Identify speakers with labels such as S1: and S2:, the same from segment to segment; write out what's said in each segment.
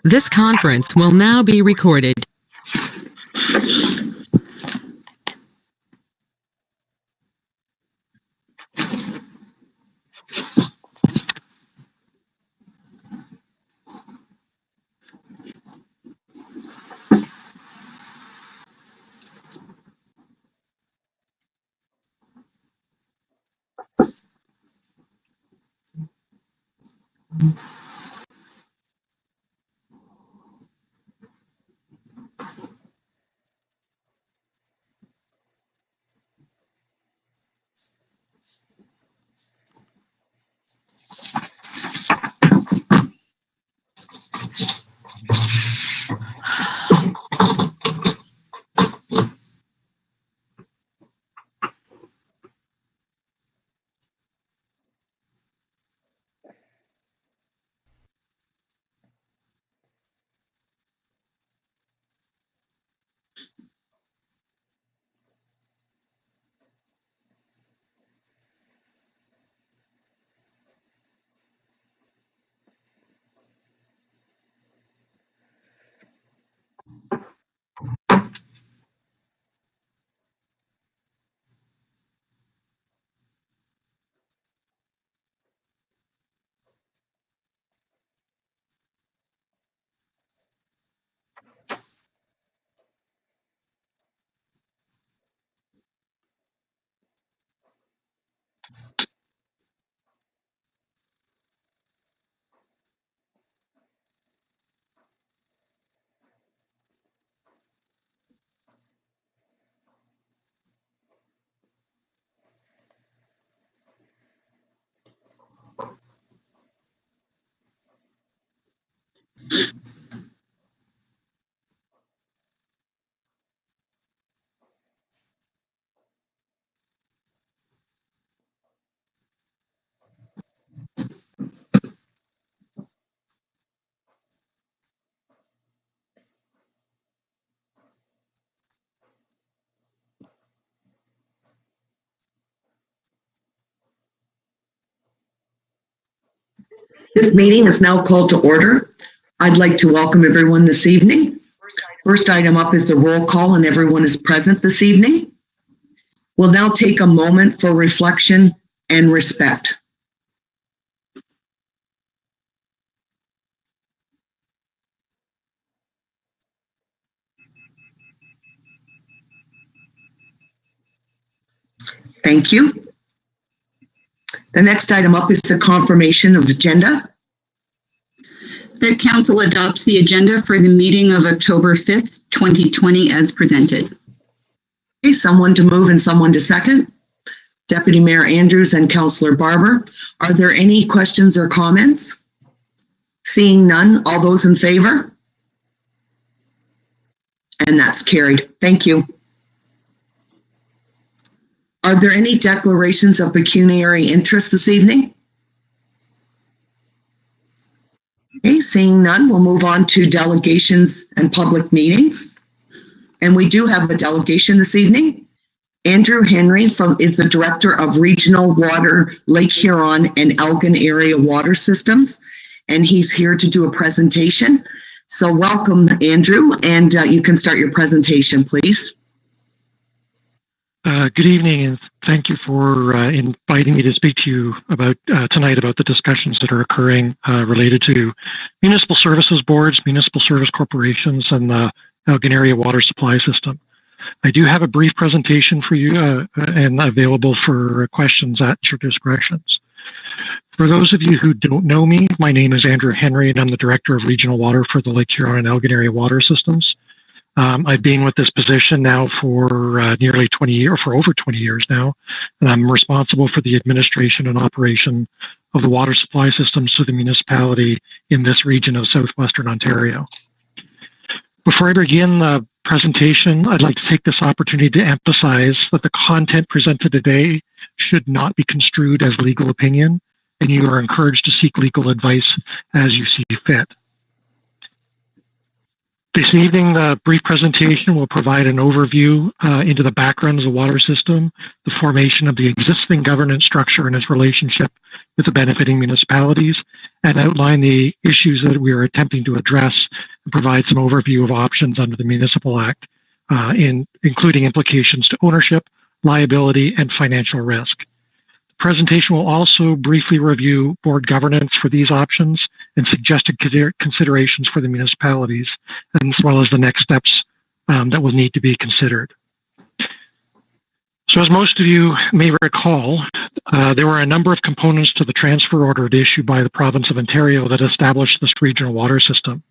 S1: This conference will now be recorded.
S2: This meeting is now called to order. I'd like to welcome everyone this evening. First item up is the roll call, and everyone is present this evening. We'll now take a moment for reflection and respect. Thank you. The next item up is the confirmation of agenda.
S3: The Council adopts the agenda for the meeting of October 5th, 2020 as presented.
S2: Okay, someone to move and someone to second. Deputy Mayor Andrews and Councillor Barber. Are there any questions or comments? Seeing none, all those in favor? And that's carried. Thank you. Are there any declarations of pecuniary interest this evening? Okay, seeing none, we'll move on to delegations and public meetings. And we do have a delegation this evening. Andrew Henry is the Director of Regional Water, Lake Huron and Elgin Area Water Systems, and he's here to do a presentation. So welcome, Andrew, and you can start your presentation, please.
S4: Good evening, and thank you for inviting me to speak to you about tonight about the discussions that are occurring related to municipal services boards, municipal service corporations, and the Elgin Area Water Supply System. I do have a brief presentation for you and available for questions at your discretions. For those of you who don't know me, my name is Andrew Henry, and I'm the Director of Regional Water for the Lake Huron and Elgin Area Water Systems. I've been with this position now for nearly 20 years, or for over 20 years now, and I'm responsible for the administration and operation of the water supply systems to the municipality in this region of southwestern Ontario. Before I begin the presentation, I'd like to take this opportunity to emphasize that the content presented today should not be construed as legal opinion, and you are encouraged to seek legal advice as you see fit. This evening, the brief presentation will provide an overview into the background of the water system, the formation of the existing governance structure and its relationship with the benefiting municipalities, and outline the issues that we are attempting to address and provide some overview of options under the Municipal Act, including implications to ownership, liability, and financial risk. The presentation will also briefly review board governance for these options and suggested considerations for the municipalities, as well as the next steps that will need to be considered. So as most of you may recall, there were a number of components to the transfer order issued by the province of Ontario that established this regional water system.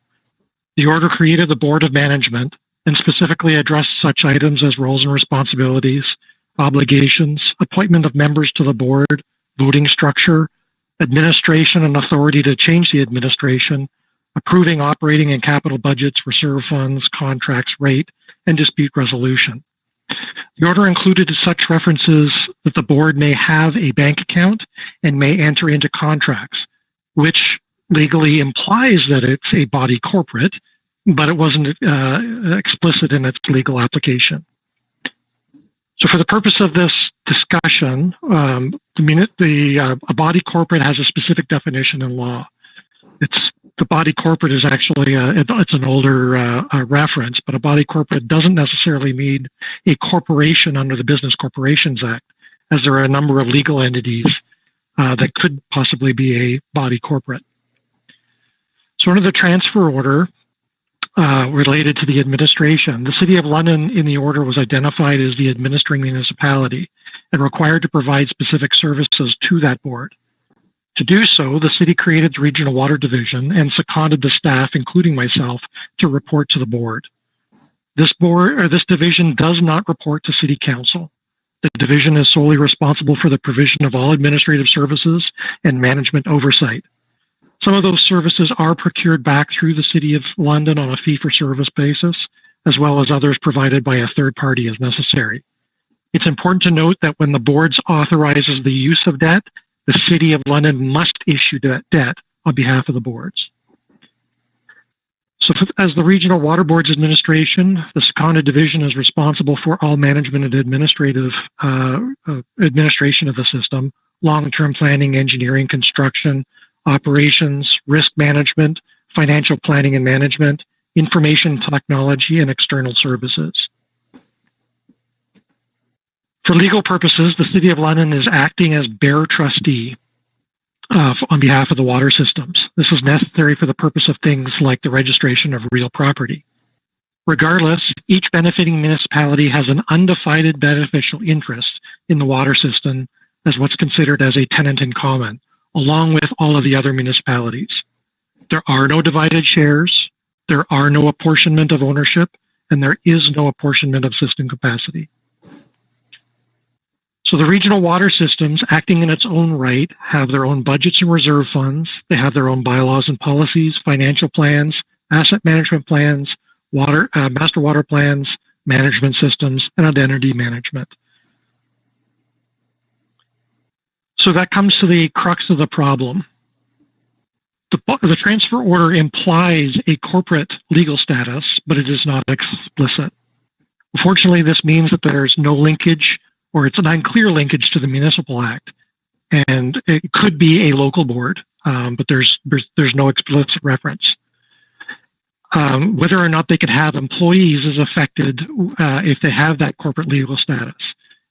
S4: The order created the Board of Management and specifically addressed such items as roles and responsibilities, obligations, appointment of members to the board, voting structure, administration and authority to change the administration, approving operating and capital budgets, reserve funds, contracts, rate, and dispute resolution. The order included such references that the board may have a bank account and may enter into contracts, which legally implies that it's a body corporate, but it wasn't explicit in its legal application. So for the purpose of this discussion, a body corporate has a specific definition in law. The body corporate is actually, it's an older reference, but a body corporate doesn't necessarily mean a corporation under the Business Corporations Act, as there are a number of legal entities that could possibly be a body corporate. So under the transfer order related to the administration, the City of London in the order was identified as the administering municipality and required to provide specific services to that board. To do so, the city created the Regional Water Division and seconded the staff, including myself, to report to the board. This division does not report to City Council. The division is solely responsible for the provision of all administrative services and management oversight. Some of those services are procured back through the City of London on a fee-for-service basis, as well as others provided by a third party as necessary. It's important to note that when the board authorizes the use of debt, the City of London must issue that debt on behalf of the boards. So as the Regional Water Board's administration, the seconded division is responsible for all management and administration of the system, long-term planning, engineering, construction, operations, risk management, financial planning and management, information technology, and external services. For legal purposes, the City of London is acting as bearer trustee on behalf of the water systems. This is necessary for the purpose of things like the registration of real property. Regardless, each benefiting municipality has an undivided beneficial interest in the water system as what's considered as a tenant in common, along with all of the other municipalities. There are no divided shares, there are no apportionment of ownership, and there is no apportionment of system capacity. So the regional water systems, acting in its own right, have their own budgets and reserve funds. They have their own bylaws and policies, financial plans, asset management plans, master water plans, management systems, and identity management. So that comes to the crux of the problem. The transfer order implies a corporate legal status, but it is not explicit. Unfortunately, this means that there's no linkage, or it's an unclear linkage to the Municipal Act, and it could be a local board, but there's no explicit reference. Whether or not they could have employees is affected if they have that corporate legal status,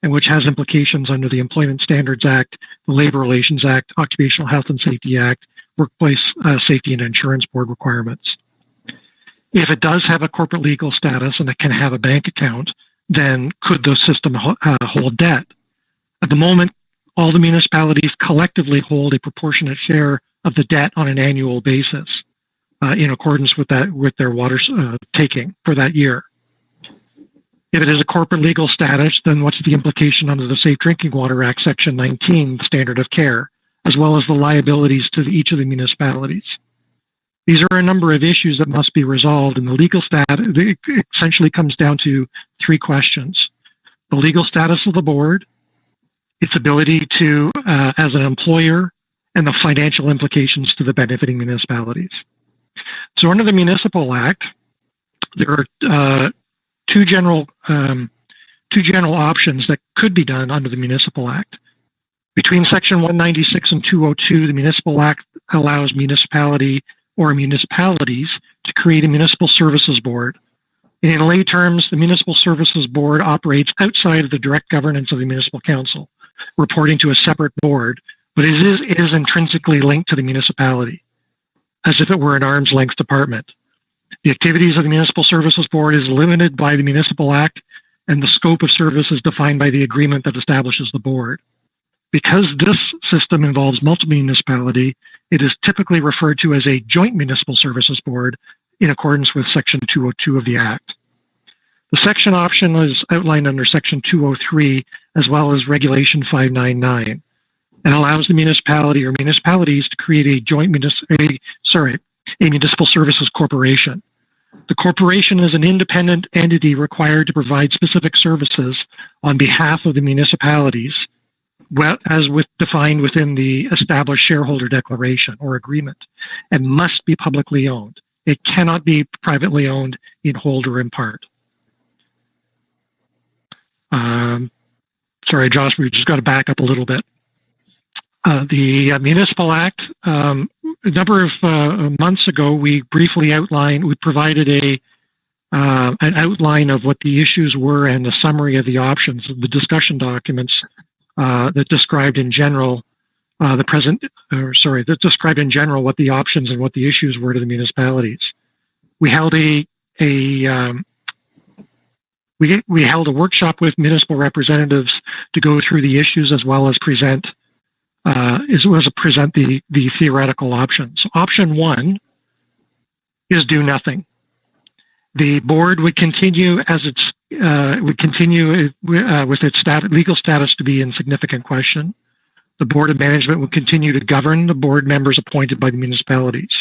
S4: and which has implications under the Employment Standards Act, the Labor Relations Act, Occupational Health and Safety Act, Workplace Safety and Insurance Board requirements. If it does have a corporate legal status and it can have a bank account, then could the system hold debt? At the moment, all the municipalities collectively hold a proportionate share of the debt on an annual basis in accordance with their water taking for that year. If it is a corporate legal status, then what's the implication under the Safe Drinking Water Act, Section 19, the standard of care, as well as the liabilities to each of the municipalities? These are a number of issues that must be resolved, and the legal status essentially comes down to three questions: the legal status of the board, its ability to, as an employer, and the financial implications to the benefiting municipalities. So under the Municipal Act, there are two general options that could be done under the Municipal Act. Between Section 196 and 202, the Municipal Act allows municipalities to create a municipal services board. In lay terms, the Municipal Services Board operates outside of the direct governance of the Municipal Council, reporting to a separate board, but it is intrinsically linked to the municipality, as if it were an arm's length department. The activities of the Municipal Services Board is limited by the Municipal Act, and the scope of service is defined by the agreement that establishes the board. Because this system involves multiple municipality, it is typically referred to as a joint municipal services board in accordance with Section 202 of the Act. The section option is outlined under Section 203 as well as Regulation 599 and allows the municipality or municipalities to create a municipal services corporation. The corporation is an independent entity required to provide specific services on behalf of the municipalities, defined within the established shareholder declaration or agreement, and must be publicly owned. It cannot be privately owned in whole or in part. Sorry, Josh, we just got to back up a little bit. The Municipal Act, a number of months ago, we briefly provided an outline of what the issues were and the summary of the options, the discussion documents that described in general that described in general what the options and what the issues were to the municipalities. We held we held a workshop with municipal representatives to go through the issues as well as present the theoretical options. Option one is do nothing. The board would continue with its legal status to be in significant question. The Board of Management would continue to govern the board members appointed by the municipalities.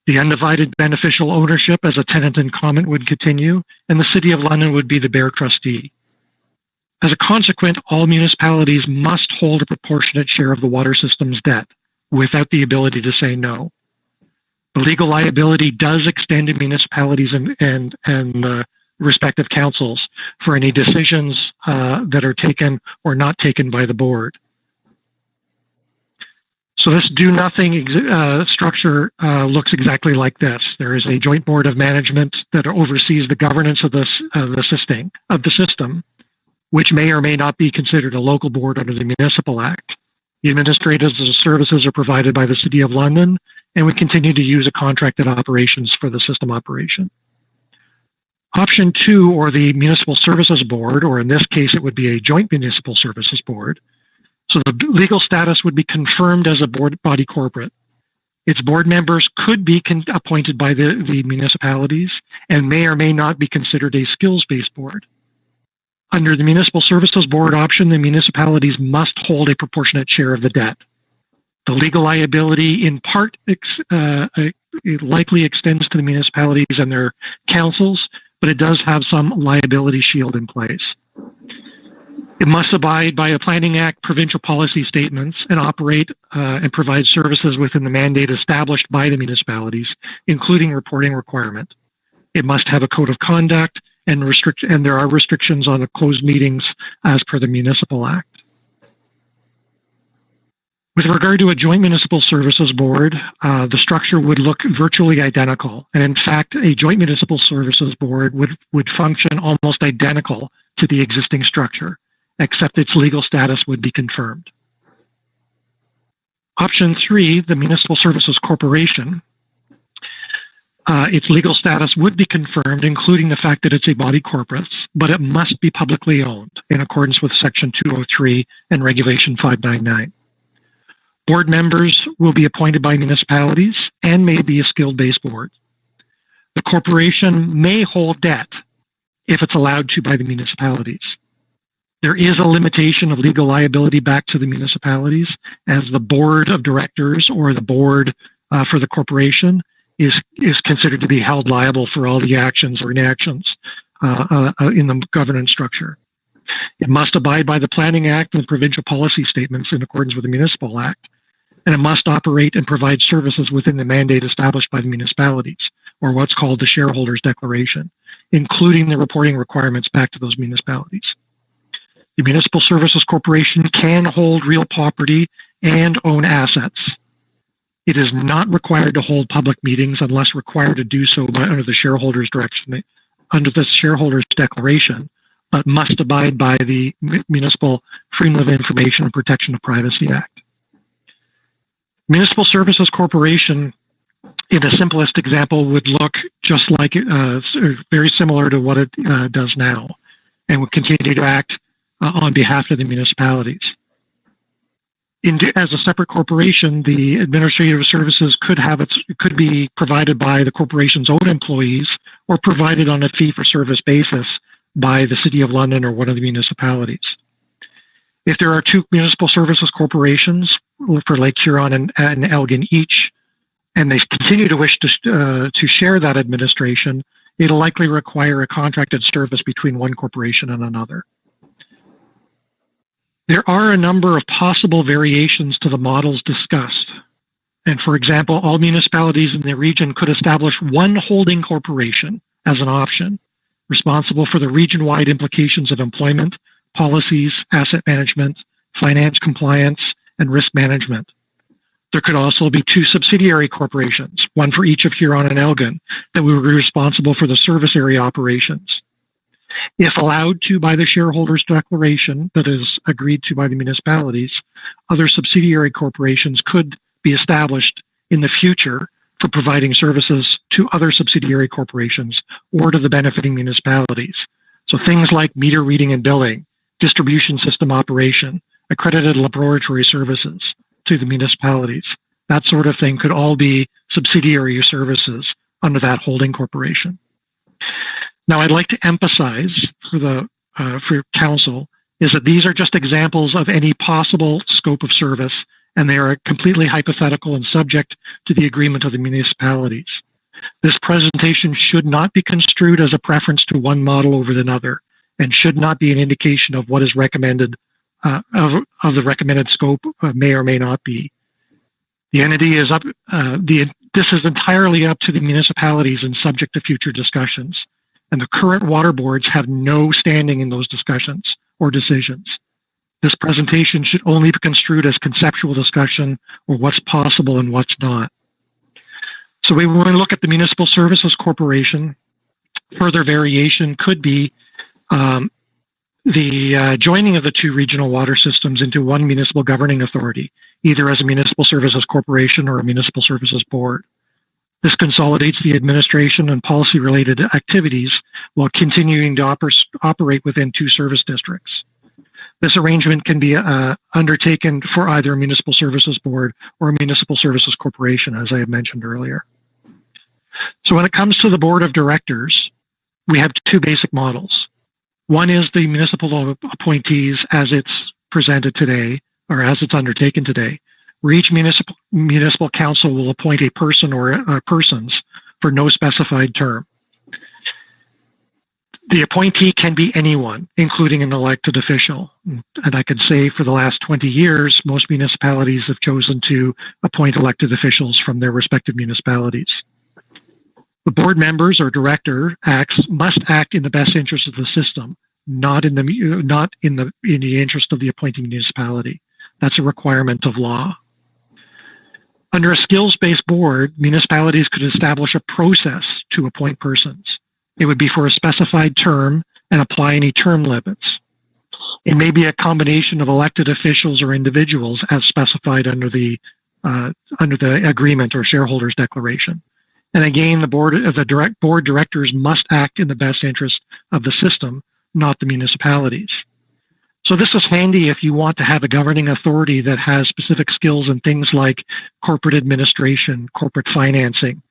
S4: The undivided beneficial ownership as a tenant in common would continue, and the City of London would be the bare trustee. As a consequence, all municipalities must hold a proportionate share of the water system's debt without the ability to say no. The legal liability does extend to municipalities and respective councils for any decisions that are taken or not taken by the board. So this do-nothing structure looks exactly like this. There is a joint board of management that oversees the governance of the system, which may or may not be considered a local board under the Municipal Act. The administrative services are provided by the City of London, and we continue to use a contracted operations for the system operation. Option two, or the Municipal Services Board, or in this case it would be a joint municipal services board. So the legal status would be confirmed as a board body corporate. Its board members could be appointed by the municipalities and may or may not be considered a skills-based board. Under the Municipal Services Board option, the municipalities must hold a proportionate share of the debt. The legal liability in part it likely extends to the municipalities and their councils, but it does have some liability shield in place. It must abide by a Planning Act provincial policy statements and operate and provide services within the mandate established by the municipalities, including reporting requirement. It must have a code of conduct and there are restrictions on closed meetings as per the Municipal Act. With regard to a joint municipal services board, the structure would look virtually identical. And in fact, a joint municipal services board would function almost identical to the existing structure, except its legal status would be confirmed. Option three, the Municipal Services Corporation, its legal status would be confirmed, including the fact that it's a body corporate, but it must be publicly owned in accordance with Section 203 and Regulation 599. Board members will be appointed by municipalities and may be a skilled-based board. The corporation may hold debt if it's allowed to by the municipalities. There is a limitation of legal liability back to the municipalities, as the board of directors or the board for the corporation is considered to be held liable for all the actions or inactions in the governance structure. It must abide by the Planning Act and provincial policy statements in accordance with the Municipal Act, and it must operate and provide services within the mandate established by the municipalities, or what's called the Shareholders Declaration, including the reporting requirements back to those municipalities. The Municipal Services Corporation can hold real property and own assets. It is not required to hold public meetings unless required to do so under the shareholders' declaration, but must abide by the Municipal Freedom of Information and Protection of Privacy Act. Municipal Services Corporation, in the simplest example, would look just like, very similar to what it does now, and would continue to act on behalf of the municipalities. As a separate corporation, the administrative services could be provided by the corporation's own employees or provided on a fee-for-service basis by the City of London or one of the municipalities. If there are two municipal services corporations for Lake Huron and Elgin each, and they continue to wish to share that administration, it'll likely require a contracted service between one corporation and another. There are a number of possible variations to the models discussed. And for example, all municipalities in the region could establish one holding corporation as an option, responsible for the region-wide implications of employment, policies, asset management, finance compliance, and risk management. There could also be two subsidiary corporations, one for each of Huron and Elgin, that would be responsible for the service area operations. If allowed to by the shareholders' declaration that is agreed to by the municipalities, other subsidiary corporations could be established in the future for providing services to other subsidiary corporations or to the benefiting municipalities. So things like meter reading and billing, distribution system operation, accredited laboratory services to the municipalities, that sort of thing could all be subsidiary services under that holding corporation. Now, I'd like to emphasize for council is that these are just examples of any possible scope of service, and they are completely hypothetical and subject to the agreement of the municipalities. This presentation should not be construed as a preference to one model over another, and should not be an indication of what is recommended, of the recommended scope may or may not be. The entity is this is entirely up to the municipalities and subject to future discussions. And the current water boards have no standing in those discussions or decisions. This presentation should only be construed as conceptual discussion or what's possible and what's not. So when we look at the Municipal Services Corporation, further variation could be the joining of the two regional water systems into one municipal governing authority, either as a Municipal Services Corporation or a Municipal Services Board. This consolidates the administration and policy-related activities while continuing to operate within two service districts. This arrangement can be undertaken for either a Municipal Services Board or a Municipal Services Corporation, as I had mentioned earlier. So when it comes to the Board of Directors, we have two basic models. One is the Municipal Appointees as it's presented today, or as it's undertaken today, where each municipal council will appoint a person or persons for no specified term. The appointee can be anyone, including an elected official. And I could say for the last 20 years, most municipalities have chosen to appoint elected officials from their respective municipalities. The board members or director must act in the best interest of the system, not in the interest of the appointing municipality. That's a requirement of law. Under a skills-based board, municipalities could establish a process to appoint persons. It would be for a specified term and apply any term limits. It may be a combination of elected officials or individuals as specified under the agreement or shareholders declaration. And again, the board directors must act in the best interest of the system, not the municipalities. So this is handy if you want to have a governing authority that has specific skills in things like corporate administration, corporate financing,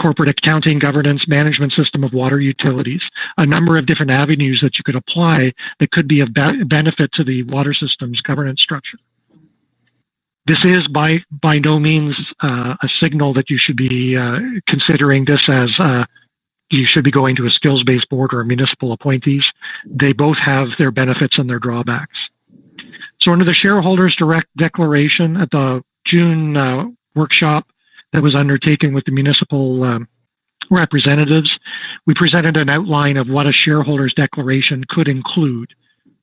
S4: corporate accounting, governance, management system of water utilities, a number of different avenues that you could apply that could be of benefit to the water system's governance structure. This is by no means a signal that you should be considering this as you should be going to a skills-based board or a municipal appointees. They both have their benefits and their drawbacks. So under the shareholders declaration at the June workshop that was undertaken with the municipal representatives, we presented an outline of what a shareholders declaration could include.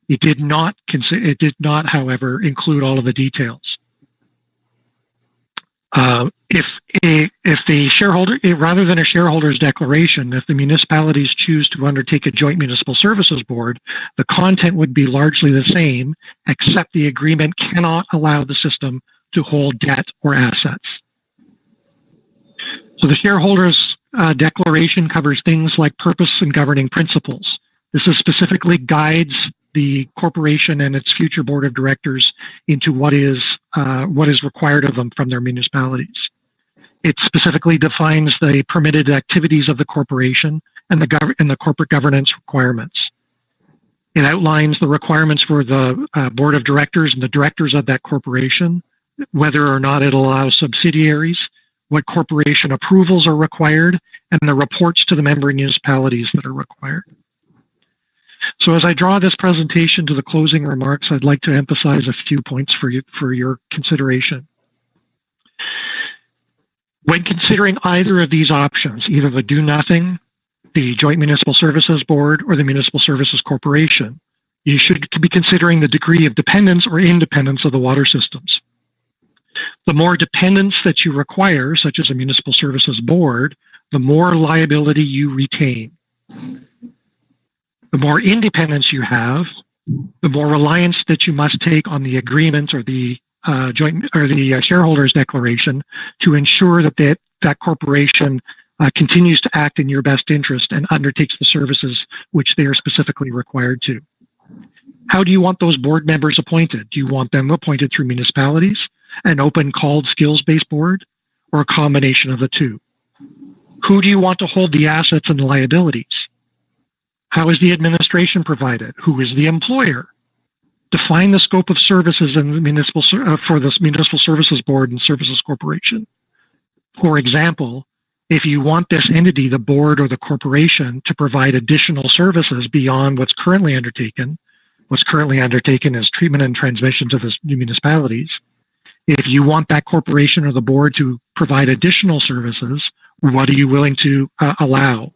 S4: It did not, however, include all of the details. If the shareholder, rather than a shareholders declaration, if the municipalities choose to undertake a joint municipal services board, the content would be largely the same, except the agreement cannot allow the system to hold debt or assets. So the shareholders declaration covers things like purpose and governing principles. This is specifically guides the corporation and its future board of directors into what is required of them from their municipalities. It specifically defines the permitted activities of the corporation and the corporate governance requirements. It outlines the requirements for the board of directors and the directors of that corporation, whether or not it allows subsidiaries, what corporation approvals are required, and the reports to the member municipalities that are required. So as I draw this presentation to the closing remarks, I'd like to emphasize a few points for your consideration. When considering either of these options, either the do nothing, the Joint Municipal Services Board, or the Municipal Services Corporation, you should be considering the degree of dependence or independence of the water systems. The more dependence that you require, such as a Municipal Services Board, the more liability you retain. The more independence you have, the more reliance that you must take on the agreement or the shareholders declaration to ensure that that corporation continues to act in your best interest and undertakes the services which they are specifically required to. How do you want those board members appointed? Do you want them appointed through municipalities, an open called skills-based board, or a combination of the two? Who do you want to hold the assets and liabilities? How is the administration provided? Who is the employer? Define the scope of services in the for this Municipal Services Board and Services Corporation. For example, if you want this entity, the board or the corporation, to provide additional services beyond what's currently undertaken is treatment and transmission to the new municipalities. If you want that corporation or the board to provide additional services, what are you willing to allow?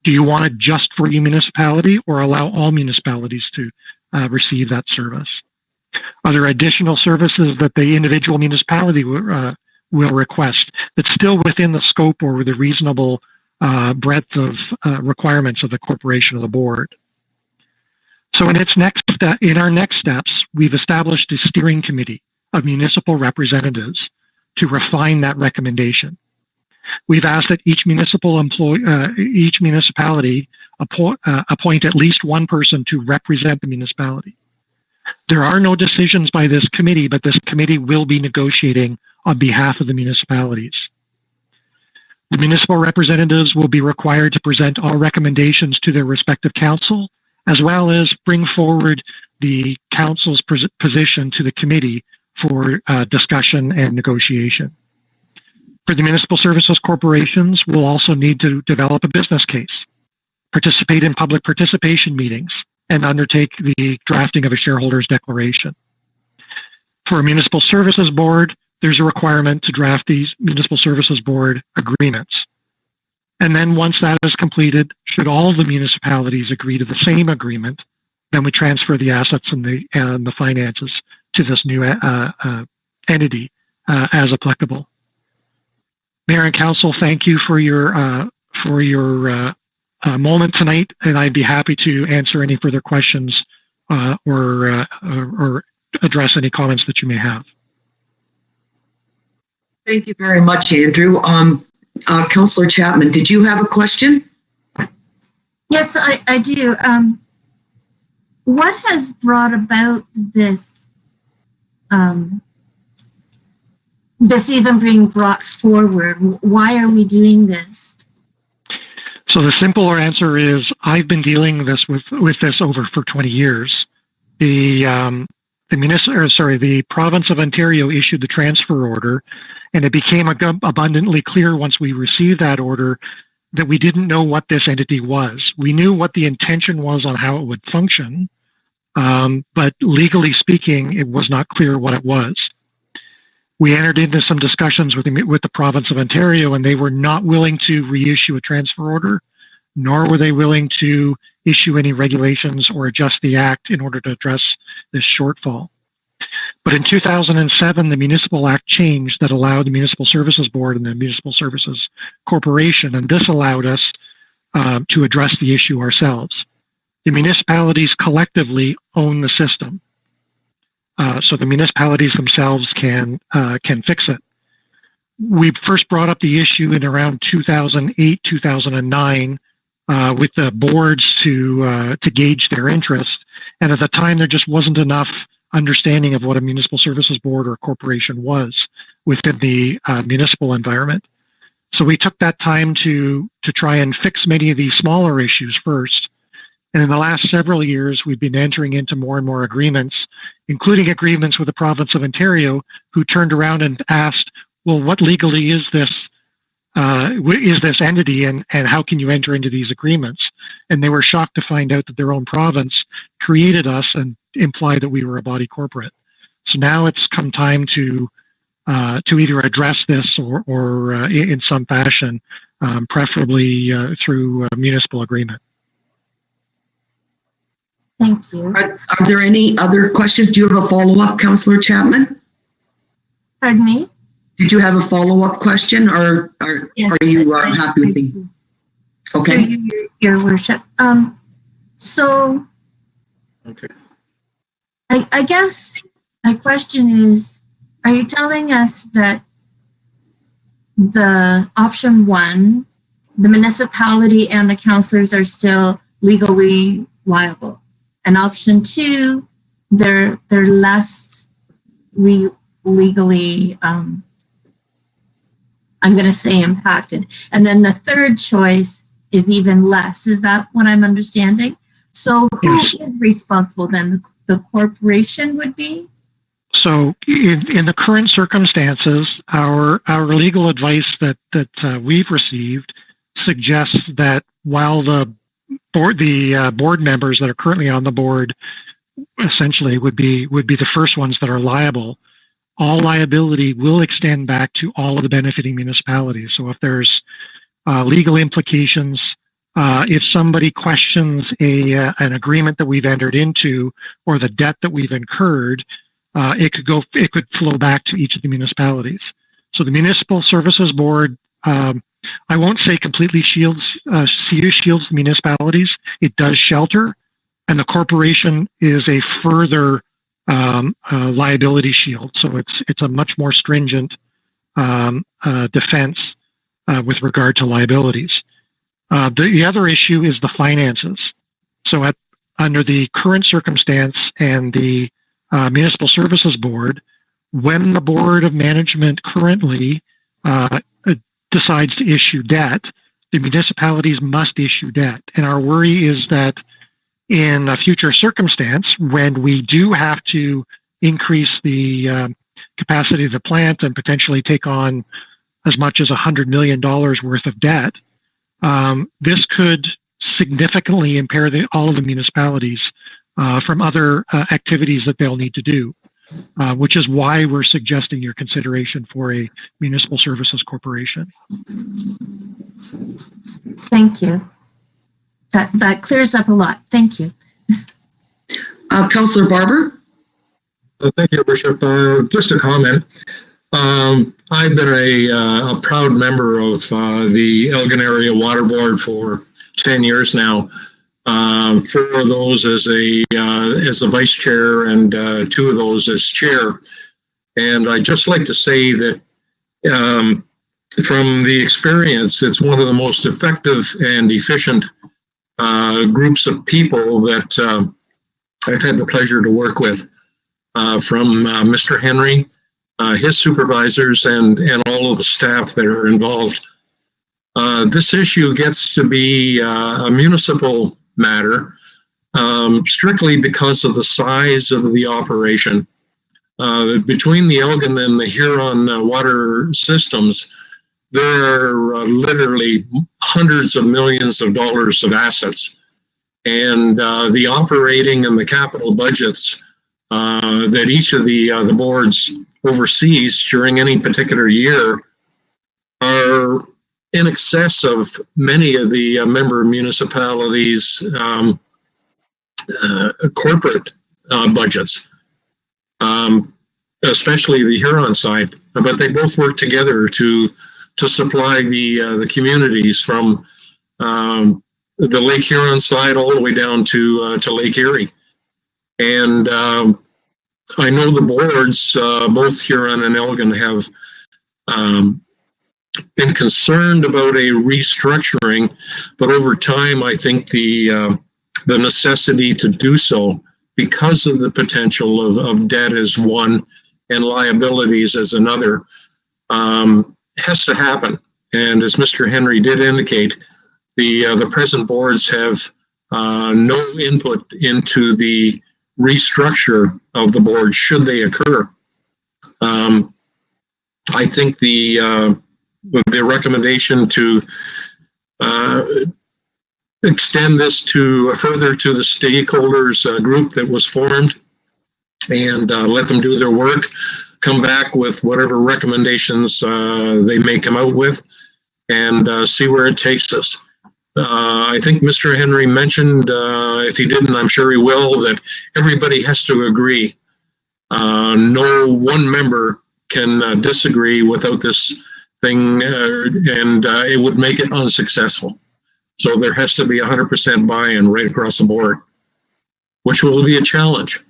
S4: Do you want it just for your municipality or allow all municipalities to receive that service? Are there additional services that the individual municipality will request that's still within the scope or the reasonable breadth of requirements of the corporation or the board? So in our next steps, we've established a steering committee of municipal representatives to refine that recommendation. We've asked that each municipality appoint at least one person to represent the municipality. There are no decisions by this committee, but this committee will be negotiating on behalf of the municipalities. The municipal representatives will be required to present all recommendations to their respective council, as well as bring forward the council's position to the committee for discussion and negotiation. For the municipal services corporations, we'll also need to develop a business case, participate in public participation meetings, and undertake the drafting of a shareholders declaration. For a municipal services board, there's a requirement to draft these municipal services board agreements. And then once that is completed, should all the municipalities agree to the same agreement, then we transfer the assets and the finances to this new entity as applicable. Mayor and Council, thank you for your moment tonight, and I'd be happy to answer any further questions or address any comments that you may have.
S2: Thank you very much, Andrew. Councillor Chapman, did you have a question?
S5: Yes, I do. What has brought about this this even being brought forward? Why are we doing this?
S4: So the simpler answer is I've been dealing with this over for 20 years. The province of Ontario issued the transfer order, and it became abundantly clear once we received that order that we didn't know what this entity was. We knew what the intention was on how it would function, but legally speaking, it was not clear what it was. We entered into some discussions with the province of Ontario, and they were not willing to reissue a transfer order, nor were they willing to issue any regulations or adjust the act in order to address this shortfall. But in 2007, the Municipal Act changed that allowed the Municipal Services Board and the Municipal Services Corporation, and this allowed us to address the issue ourselves. The municipalities collectively own the system, so the municipalities themselves can fix it. We first brought up the issue in around 2008, 2009 with the boards to gauge their interest, and at the time there just wasn't enough understanding of what a municipal services board or corporation was within the municipal environment. So we took that time to try and fix many of these smaller issues first. And in the last several years, we've been entering into more and more agreements, including agreements with the province of Ontario, who turned around and asked, well, what legally is this entity, and how can you enter into these agreements? And they were shocked to find out that their own province created us and implied that we were a body corporate. So now it's come time to either address this or in some fashion, preferably through a municipal agreement.
S5: Thank you.
S2: Are there any other questions? Do you have a follow-up, Councillor Chapman?
S5: Pardon me?
S2: Did you have a follow-up question, or
S5: Yes,
S2: are you happy with me? Okay.
S5: So, Your Worship. So,
S6: Okay.
S5: I guess my question is, are you telling us that the option one, the municipality and the councillors are still legally liable, and option two, they're less legally, I'm going to say impacted, and then the third choice is even less? Is that what I'm understanding? So who is responsible then? The corporation would be?
S4: So in the current circumstances, our legal advice that we've received suggests that while the board members that are currently on the board essentially would be the first ones that are liable, all liability will extend back to all of the benefiting municipalities. So if there's legal implications, if somebody questions an agreement that we've entered into or the debt that we've incurred, it could flow back to each of the municipalities. So the Municipal Services Board, I won't say completely shields the municipalities. It does shelter, and the corporation is a further liability shield. So it's a much more stringent defense with regard to liabilities. The other issue is the finances. So under the current circumstance and the Municipal Services Board, when the Board of Management currently decides to issue debt, the municipalities must issue debt. And our worry is that in a future circumstance, when we do have to increase the capacity of the plant and potentially take on as much as $100 million worth of debt, this could significantly impair all of the municipalities from other activities that they'll need to do, which is why we're suggesting your consideration for a municipal services corporation.
S5: Thank you. That clears up a lot. Thank you.
S2: Councillor Barber?
S6: Thank you, Bishop. Just a comment. I've been a proud member of the Elgin Area Water Board for 10 years now. 4 of those as the vice chair, and 2 of those as chair. And I'd just like to say that from the experience, it's one of the most effective and efficient groups of people that I've had the pleasure to work with, from Mr. Henry, his supervisors, and all of the staff that are involved. This issue gets to be a municipal matter, strictly because of the size of the operation. Between the Elgin and the Huron water systems, there are literally hundreds of millions of dollars of assets. And the operating and the capital budgets that each of the boards oversees during any particular year are in excess of many of the member municipalities' corporate budgets. especially the Huron side. But they both work together to supply the communities from the Lake Huron side all the way down to Lake Erie. And I know the boards, both Huron and Elgin, have been concerned about a restructuring, but over time, I think the necessity to do so, because of the potential of debt as one and liabilities as another, has to happen. And as Mr. Henry did indicate, the present boards have no input into the restructure of the board should they occur. I think the recommendation to extend this to further to the stakeholders group that was formed and let them do their work, come back with whatever recommendations they may come out with, and see where it takes us. I think Mr. Henry mentioned, if he didn't, I'm sure he will, that everybody has to agree. No one member can disagree without this thing, and it would make it unsuccessful. So there has to be 100% buy-in right across the board, which will be a challenge.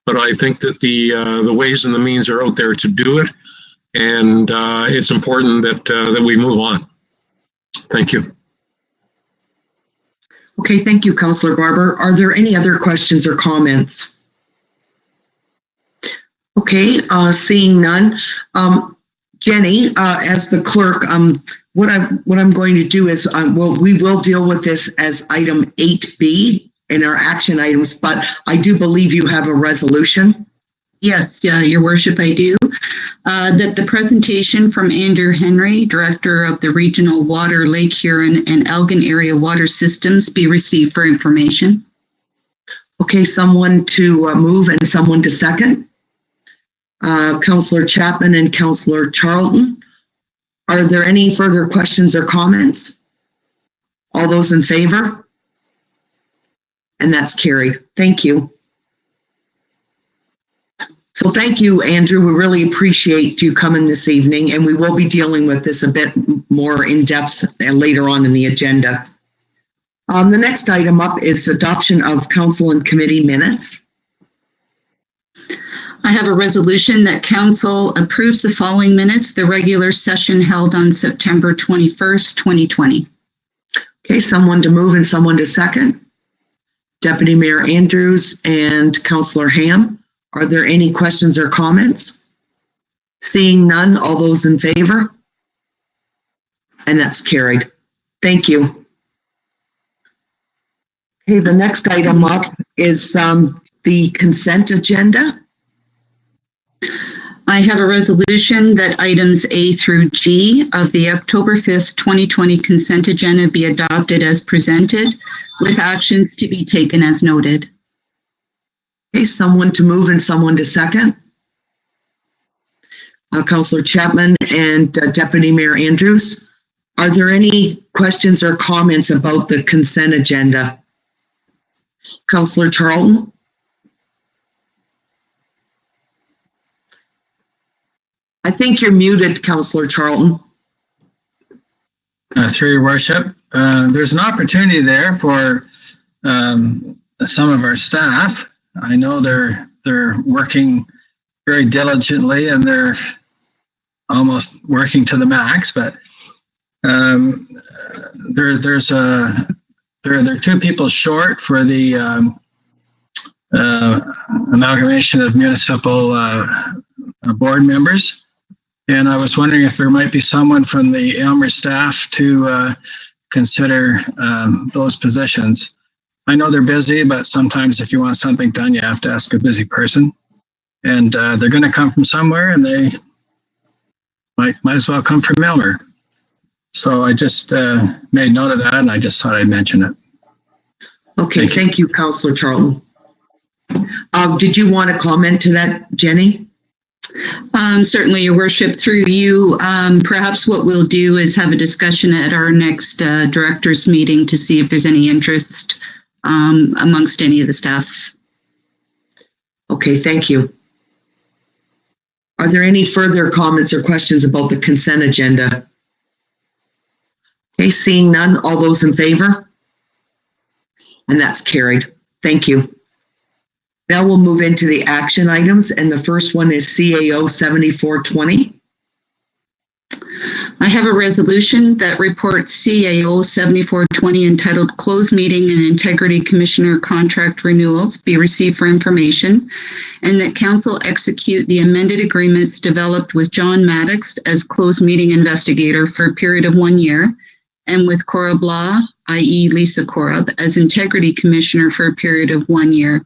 S6: But I think that the ways and the means are out there to do it, and it's important that we move on. Thank you.
S2: Okay, thank you, Councillor Barber. Are there any other questions or comments? Okay, seeing none. Jenny, as the clerk, what I'm going to do is we will deal with this as item 8B in our action items, but I do believe you have a resolution.
S3: Yes, Your Worship, I do. That the presentation from Andrew Henry, Director of the Regional Water, Lake Huron and Elgin Area Water Systems, be received for information.
S2: Okay, someone to move and someone to second. Councillor Chapman and Councillor Charlton. Are there any further questions or comments? All those in favor? And that's carried. Thank you. So thank you, Andrew. We really appreciate you coming this evening, and we will be dealing with this a bit more in depth later on in the agenda. The next item up is adoption of council and committee minutes.
S3: I have a resolution that council approves the following minutes, the regular session held on September 21st, 2020.
S2: Okay, someone to move and someone to second. Deputy Mayor Andrews and Councillor Ham. Are there any questions or comments? Seeing none, all those in favor? And that's carried. Thank you. Okay, the next item up is the consent agenda.
S3: I have a resolution that items A through G of the October 5th, 2020 consent agenda be adopted as presented, with actions to be taken as noted.
S2: Okay, someone to move and someone to second. Councillor Chapman and Deputy Mayor Andrews. Are there any questions or comments about the consent agenda? Councillor Charlton? I think you're muted, Councillor Charlton.
S7: Through your worship, there's an opportunity there for some of our staff. I know they're working very diligently and they're almost working to the max, but they're two people short for the amalgamation of municipal board members. And I was wondering if there might be someone from the Aylmer staff to consider those positions. I know they're busy, but sometimes if you want something done, you have to ask a busy person. And they're going to come from somewhere, and they might as well come from Aylmer. So I just made note of that, and I just thought I'd mention it.
S2: Okay, thank you, Councillor Charlton. Did you want to comment to that, Jenny?
S3: Certainly, Your Worship, through you, perhaps what we'll do is have a discussion at our next directors meeting to see if there's any interest amongst any of the staff.
S2: Okay, thank you. Are there any further comments or questions about the consent agenda? Okay, seeing none, all those in favor? And that's carried. Thank you. Now we'll move into the action items, and the first one is CAO 7420.
S3: I have a resolution that reports CAO 7420 entitled Closed Meeting and Integrity Commissioner Contract Renewals be received for information, and that Council execute the amended agreements developed with John Maddox as closed meeting investigator for a period of 1 year, and with Cora Blah, i.e. Lisa Korab, as Integrity Commissioner for a period of 1 year.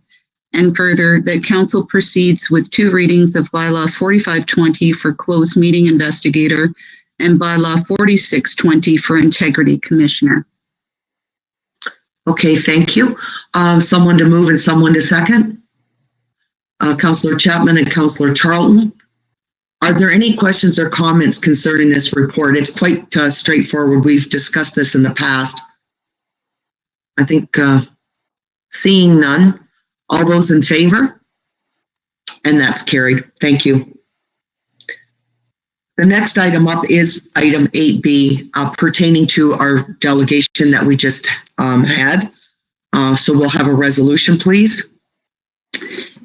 S3: And further, that Council proceeds with 2 readings of Bylaw 4520 for closed meeting investigator and Bylaw 4620 for Integrity Commissioner.
S2: Okay, thank you. Someone to move and someone to second? Councillor Chapman and Councillor Charlton. Are there any questions or comments concerning this report? It's quite straightforward. We've discussed this in the past. I think seeing none, all those in favor? And that's carried. Thank you. The next item up is item 8B pertaining to our delegation that we just had. So we'll have a resolution, please.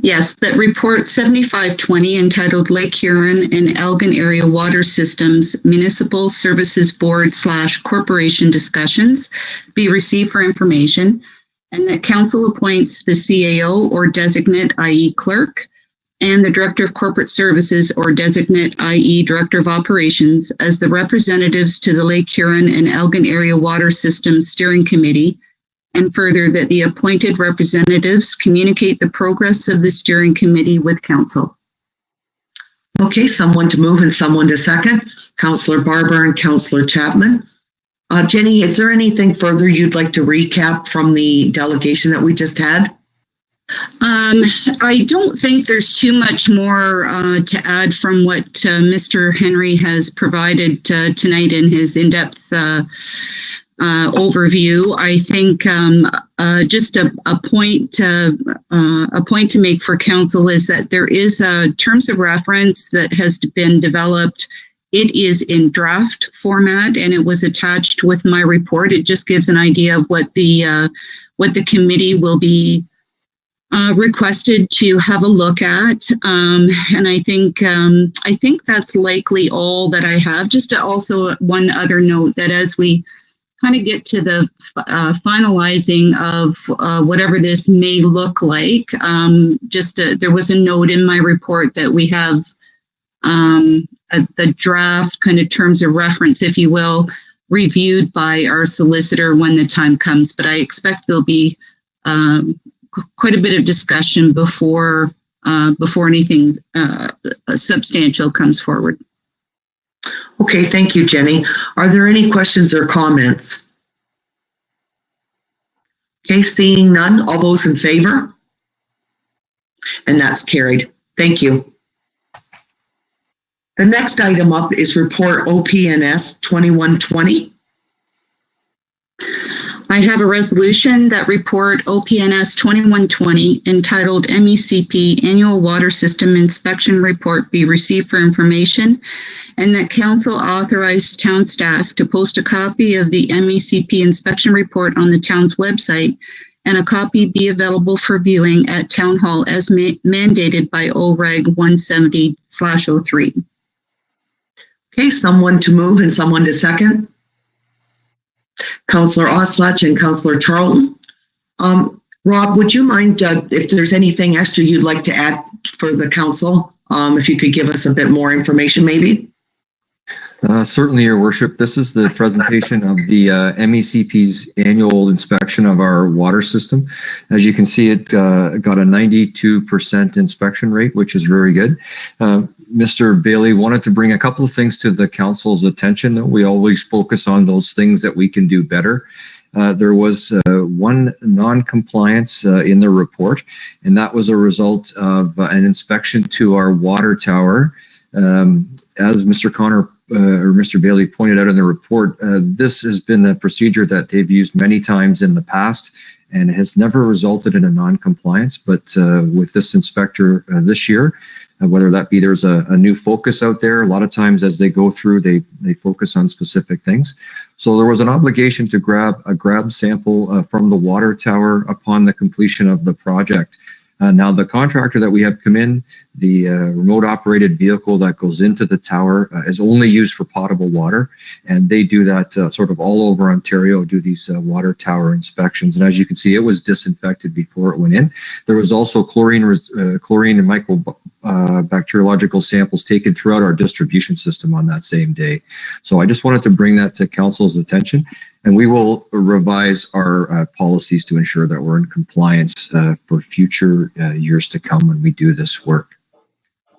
S3: Yes, that report 7520 entitled Lake Huron and Elgin Area Water Systems Municipal Services Board / Corporation Discussions be received for information, and that Council appoints the CAO or designate, i.e. clerk, and the Director of Corporate Services or designate, i.e. Director of Operations, as the representatives to the Lake Huron and Elgin Area Water Systems Steering Committee, and further that the appointed representatives communicate the progress of the steering committee with Council.
S2: Okay, someone to move and someone to second. Councillor Barber and Councillor Chapman. Jenny, is there anything further you'd like to recap from the delegation that we just had?
S3: I don't think there's too much more to add from what Mr. Henry has provided tonight in his in-depth overview. I think just a point to make for Council is that there is terms of reference that has been developed. It is in draft format and it was attached with my report. It just gives an idea of what the committee will be requested to have a look at, and I think that's likely all that I have. Just to also one other note that as we kind of get to the finalizing of whatever this may look like, there was a note in my report that we have the draft kind of terms of reference, if you will, reviewed by our solicitor when the time comes. But I expect there'll be quite a bit of discussion before anything substantial comes forward.
S2: Okay, thank you, Jenny. Are there any questions or comments? Okay, seeing none, all those in favor? And that's carried. Thank you. The next item up is report OPNS 2120.
S3: I have a resolution that report OPNS 2120 entitled MECP Annual Water System Inspection Report be received for information, and that Council authorized town staff to post a copy of the MECP inspection report on the town's website, and a copy be available for viewing at Town Hall as mandated by OREG 170/03.
S2: Okay, someone to move and someone to second. Councillor Oslach and Councillor Charlton. Rob, would you mind if there's anything extra you'd like to add for the council? If you could give us a bit more information, maybe?
S8: Certainly, Your Worship. This is the presentation of the MECP's annual inspection of our water system. As you can see, it got a 92% inspection rate, which is very good. Mr. Bailey wanted to bring a couple of things to the council's attention. That we always focus on those things that we can do better. There was one non-compliance in the report, and that was a result of an inspection to our water tower. As Mr. Connor or Mr. Bailey pointed out in the report, this has been a procedure that they've used many times in the past, and it has never resulted in a non-compliance. But with this inspector this year, whether that be there's a new focus out there. A lot of times as they go through, they focus on specific things. So there was an obligation to grab a grab sample from the water tower upon the completion of the project. Now, the contractor that we have come in, the remote operated vehicle that goes into the tower is only used for potable water. And they do that sort of all over Ontario, do these water tower inspections. And as you can see, it was disinfected before it went in. There was also chlorine and microbacteriological samples taken throughout our distribution system on that same day. So I just wanted to bring that to council's attention. And we will revise our policies to ensure that we're in compliance for future years to come when we do this work.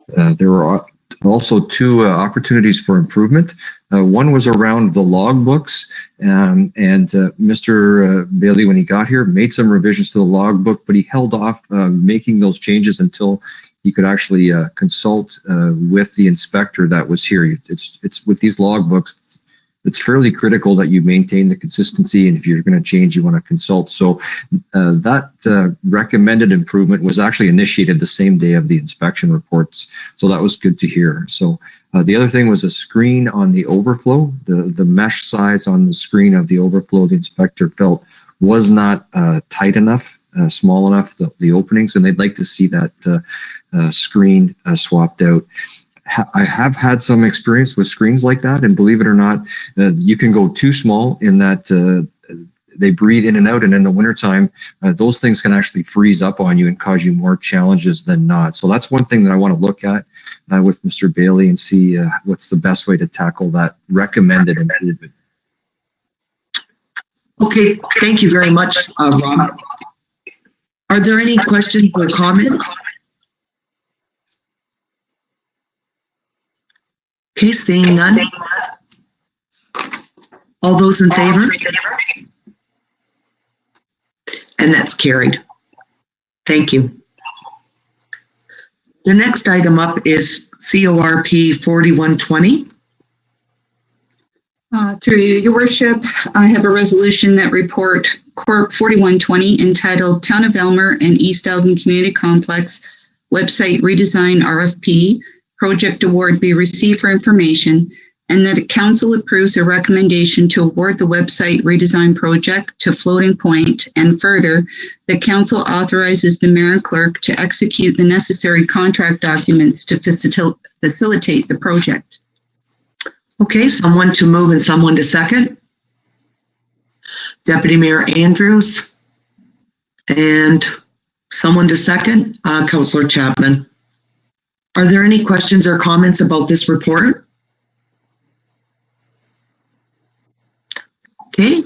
S8: There were also two opportunities for improvement. One was around the logbooks, and Mr. Bailey, when he got here, made some revisions to the logbook, but he held off making those changes until he could actually consult with the inspector that was here. It's with these logbooks, it's fairly critical that you maintain the consistency, and if you're going to change, you want to consult. So that recommended improvement was actually initiated the same day of the inspection reports. So that was good to hear. So the other thing was a screen on the overflow. The mesh size on the screen of the overflow, the inspector felt was not tight enough, small enough, the openings, and they'd like to see that screen swapped out. I have had some experience with screens like that, and believe it or not, you can go too small in that they breathe in and out, and in the wintertime, those things can actually freeze up on you and cause you more challenges than not. So that's one thing that I want to look at with Mr. Bailey and see what's the best way to tackle that recommended improvement.
S2: Okay, thank you very much, Rob. Are there any questions or comments? Okay, seeing none. All those in favor? And that's carried. Thank you. The next item up is CORP 4120.
S3: Through your worship, I have a resolution that report Corp 4120 entitled Town of Elmer and East Elgin Community Complex Website Redesign RFP Project Award be received for information, and that council approves a recommendation to award the website redesign project to Floating Point, and further, the council authorizes the mayor and clerk to execute the necessary contract documents to facilitate the project.
S2: Okay, someone to move and someone to second. Deputy Mayor Andrews and someone to second, Councillor Chapman. Are there any questions or comments about this report? Okay.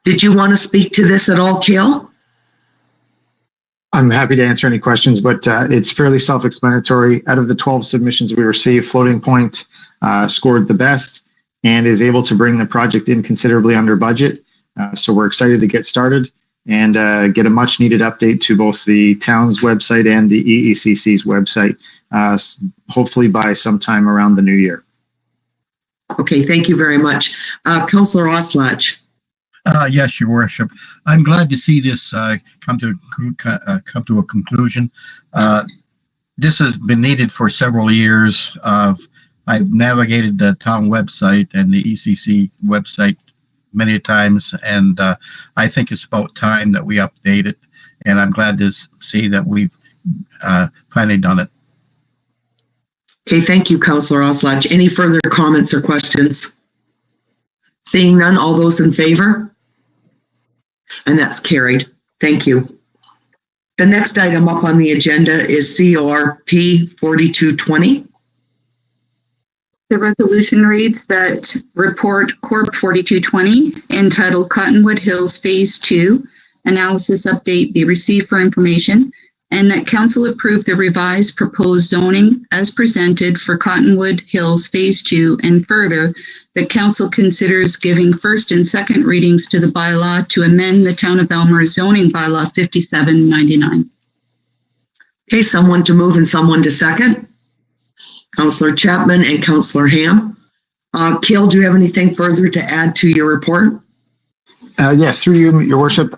S2: Did you want to speak to this at all, Kale?
S9: I'm happy to answer any questions, but it's fairly self-explanatory. Out of the 12 submissions we received, Floating Point scored the best and is able to bring the project in considerably under budget. So we're excited to get started and get a much needed update to both the town's website and the EECC's website, hopefully by sometime around the new year.
S2: Okay, thank you very much. Councillor Oslach.
S10: Yes, Your Worship. I'm glad to see this come to a conclusion. This has been needed for several years. I've navigated the town website and the ECC website many times, and I think it's about time that we update it, and I'm glad to see that we've finally done it.
S2: Okay, thank you, Councillor Oslach. Any further comments or questions? Seeing none, all those in favor? And that's carried. Thank you. The next item up on the agenda is CORP 4220.
S3: The resolution reads that report Corp 4220 entitled Cottonwood Hills Phase 2 Analysis Update be received for information, and that council approve the revised proposed zoning as presented for Cottonwood Hills Phase 2, and further, the council considers giving first and second readings to the bylaw to amend the Town of Elmer zoning bylaw 5799.
S2: Okay, someone to move and someone to second. Councillor Chapman and Councillor Ham. Kale, do you have anything further to add to your report?
S9: Yes, through you, Your Worship.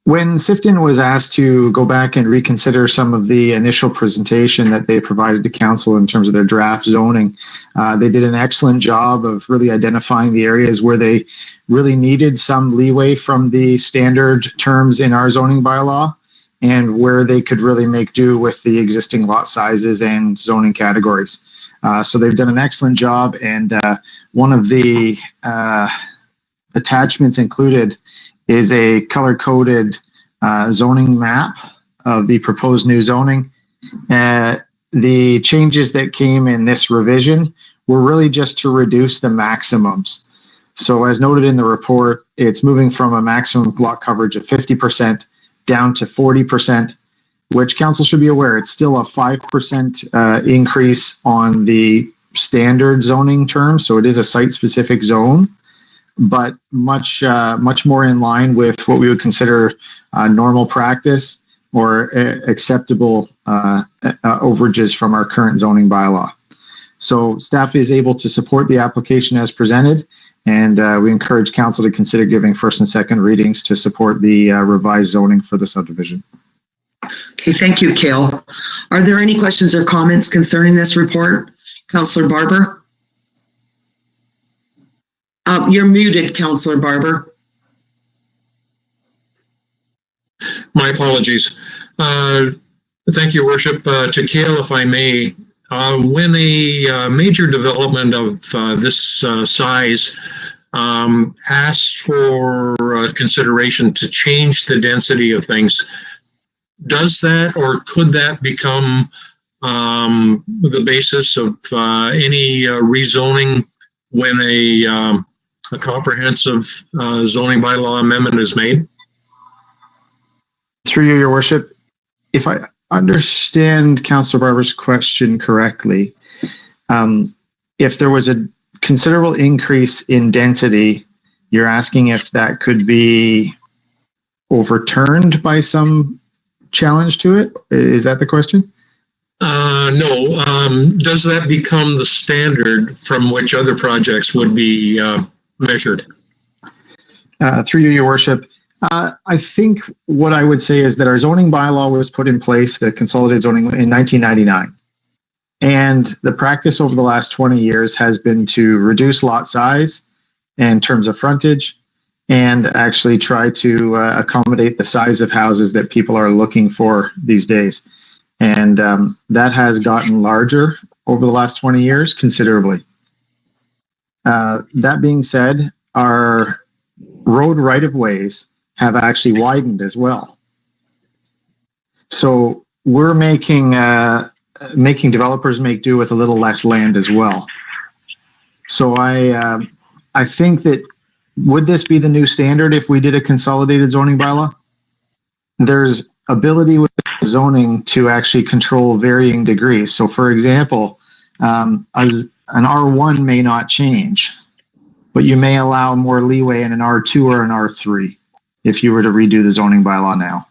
S9: When Sifton was asked to go back and reconsider some of the initial presentation that they provided to council in terms of their draft zoning, they did an excellent job of really identifying the areas where they really needed some leeway from the standard terms in our zoning bylaw, and where they could really make do with the existing lot sizes and zoning categories. So they've done an excellent job, and one of the attachments included is a color-coded zoning map of the proposed new zoning. The changes that came in this revision were really just to reduce the maximums. So as noted in the report, it's moving from a maximum lot coverage of 50% down to 40%, which council should be aware, it's still a 5% increase on the standard zoning term. So it is a site-specific zone, but much more in line with what we would consider normal practice or acceptable overages from our current zoning bylaw. So staff is able to support the application as presented, and we encourage council to consider giving first and second readings to support the revised zoning for the subdivision.
S2: Okay, thank you, Cale. Are there any questions or comments concerning this report? Councillor Barber? You're muted, Councillor Barber.
S6: My apologies. Thank you, Worship. To Cale, if I may, when a major development of this size asks for consideration to change the density of things, does that or could that become the basis of any rezoning when a comprehensive zoning bylaw amendment is made?
S9: Through you, Your Worship, if I understand Councillor Barber's question correctly, if there was a considerable increase in density, you're asking if that could be overturned by some challenge to it? Is that the question?
S6: No. Does that become the standard from which other projects would be measured?
S9: Through you, Your Worship, I think what I would say is that our zoning bylaw was put in place, the consolidated zoning, in 1999. And the practice over the last 20 years has been to reduce lot size in terms of frontage and actually try to accommodate the size of houses that people are looking for these days. And that has gotten larger over the last 20 years considerably. That being said, our road right-of-ways have actually widened as well. So we're making developers make do with a little less land as well. So I think that, would this be the new standard if we did a consolidated zoning bylaw? There's ability with zoning to actually control varying degrees. So for example, as an R1 may not change, but you may allow more leeway in an R2 or an R3 if you were to redo the zoning bylaw now.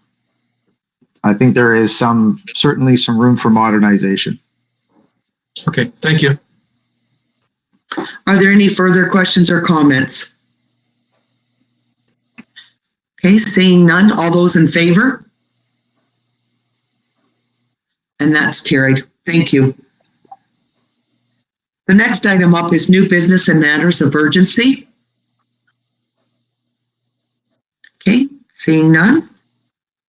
S9: I think there is certainly some room for modernization.
S6: Okay, thank you.
S2: Are there any further questions or comments? Okay, seeing none, all those in favor? And that's carried. Thank you. The next item up is new business and matters of urgency. Okay, seeing none.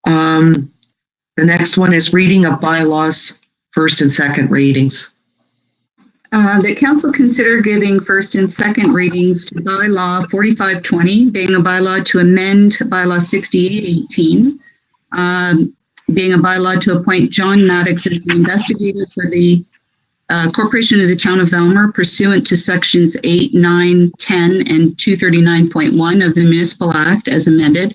S2: The next one is reading of bylaws, first and second readings.
S3: The council consider giving first and second readings to bylaw 4520, being a bylaw to amend bylaw 6818, being a bylaw to appoint John Maddox as the investigator for the Corporation of the Town of Aylmer pursuant to sections 8, 9, 10, and 239.1 of the Municipal Act as amended.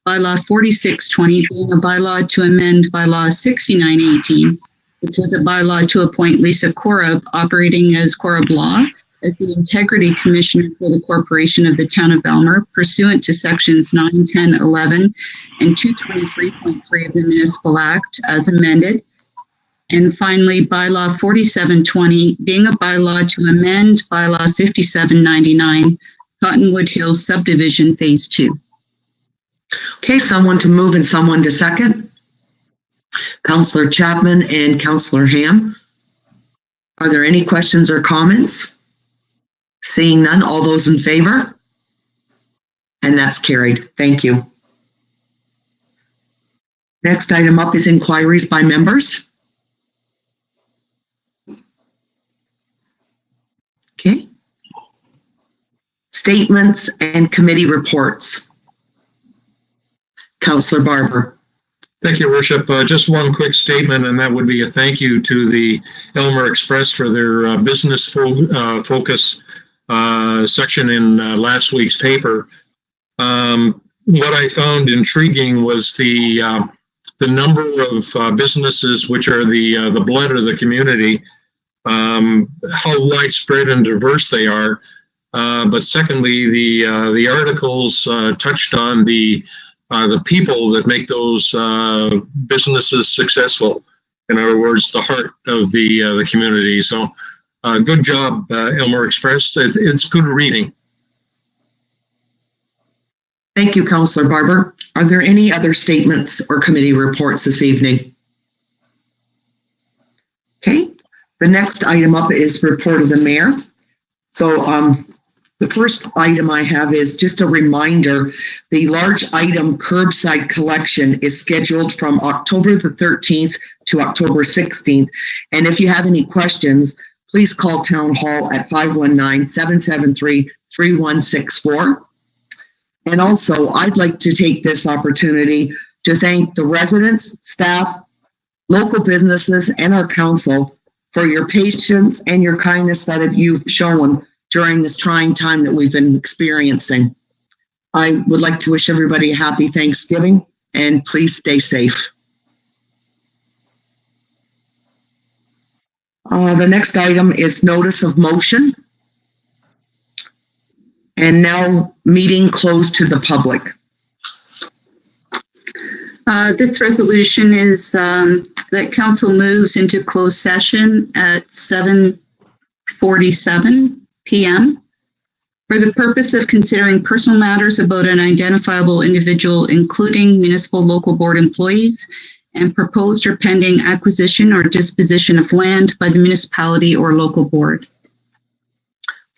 S3: Bylaw 4620 being a bylaw to amend bylaw 6918, which was a bylaw to appoint Lisa Korab, operating as Korab Law, as the Integrity Commissioner for the Corporation of the Town of Aylmer pursuant to sections 9, 10, 11, and 223.3 of the Municipal Act as amended. And finally, bylaw 4720 being a bylaw to amend bylaw 5799, Cottonwood Hills Subdivision Phase 2.
S2: Okay, someone to move and someone to second. Councillor Chapman and Councillor Ham. Are there any questions or comments? Seeing none, all those in favor? And that's carried. Thank you. Next item up is inquiries by members. Okay. Statements and committee reports. Councillor Barber.
S6: Thank you, Worship. Just one quick statement, and that would be a thank you to the Elmer Express for their business focus section in last week's paper. What I found intriguing was the number of businesses which are the blood of the community, how widespread and diverse they are. But secondly, the articles touched on the people that make those businesses successful. In other words, the heart of the community. So, good job, Elmer Express. It's good reading.
S2: Thank you, Councillor Barber. Are there any other statements or committee reports this evening? Okay. The next item up is report of the mayor. So, the first item I have is just a reminder, the large item curbside collection is scheduled from October the 13th to October 16th. And if you have any questions, please call Town Hall at 519-773-3164. And also, I'd like to take this opportunity to thank the residents, staff, local businesses, and our council for your patience and your kindness that you've shown during this trying time that we've been experiencing. I would like to wish everybody a happy Thanksgiving, and please stay safe. The next item is notice of motion. And now meeting closed to the public.
S3: This resolution is that council moves into closed session at 7:47 p.m. for the purpose of considering personal matters about an identifiable individual, including municipal local board employees, and proposed or pending acquisition or disposition of land by the municipality or local board.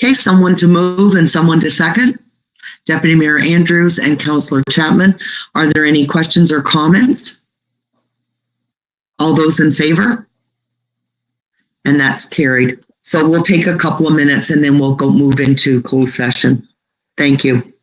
S2: Okay, someone to move and someone to second. Deputy Mayor Andrews and Councillor Chapman. Are there any questions or comments? All those in favor? And that's carried. So we'll take a couple of minutes and then we'll go move into closed session. Thank you.